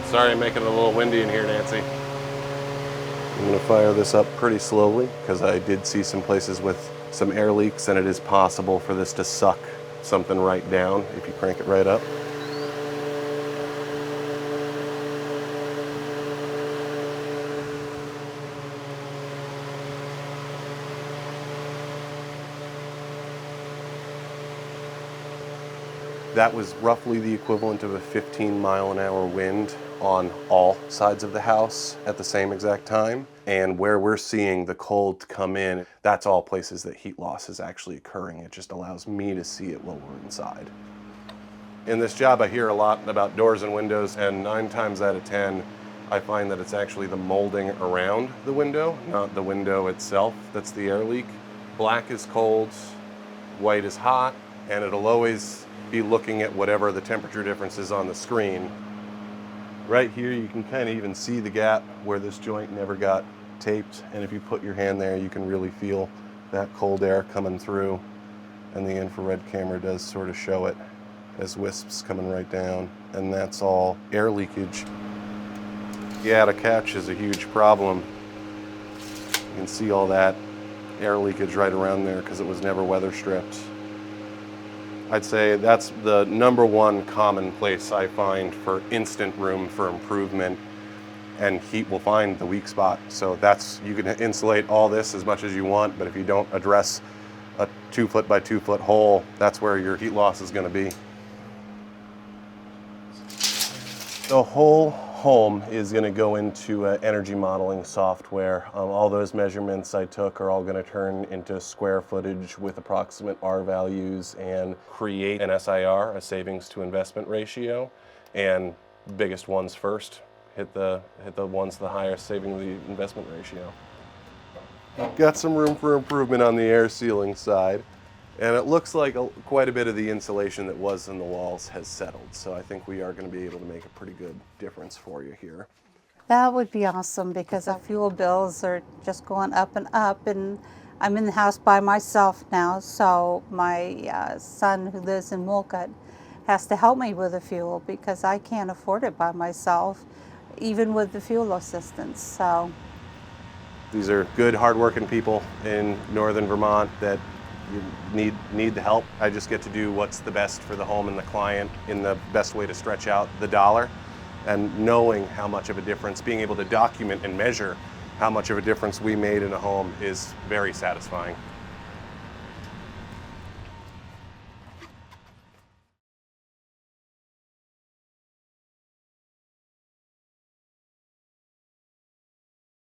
Sorry I'm making it a little windy in here, Nancy. I'm gonna fire this up pretty slowly because I did see some places with some air leaks, and it is possible for this to suck something right down if you crank it right up. That was roughly the equivalent of a 15-mile-an-hour wind on all sides of the house at the same exact time. And where we're seeing the cold come in, that's all places that heat loss is actually occurring. It just allows me to see it while we're inside. In this job, I hear a lot about doors and windows, and 9 times out of 10, I find that it's actually the molding around the window, not the window itself, that's the air leak. Black is cold, white is hot, and it'll always be looking at whatever the temperature difference is on the screen. Right here you can kind of even see the gap where this joint never got taped, and if you put your hand there you can really feel that cold air coming through, and the infrared camera does sort of show it as wisps coming right down, and that's all air leakage. Yeah, the catch is a huge problem. You can see all that air leakage right around there because it was never weather stripped. I'd say that's the #1 common place I find for instant room for improvement, and heat will find the weak spot. So that's, you can insulate all this as much as you want, but if you don't address a 2-foot by 2-foot hole, that's where your heat loss is going to be. The whole home is going to go into energy modeling software. All those measurements I took are all going to turn into square footage with approximate R values and create an SIR, a savings to investment ratio. And biggest ones first, hit the ones the highest saving the investment ratio. Got some room for improvement on the air sealing side. And it looks like quite a bit of the insulation that was in the walls has settled. So I think we are going to be able to make a pretty good difference for you here. That would be awesome because the fuel bills are just going up, and I'm in the house by myself now, so my son who lives in Wolcott has to help me with the fuel because I can't afford it by myself, even with the fuel assistance. So these are good, hardworking people in northern Vermont that you need the help. I just get to do what's the best for the home and the client in the best way to stretch out the dollar, and knowing how much of a difference, being able to document and measure how much of a difference we made in a home is very satisfying.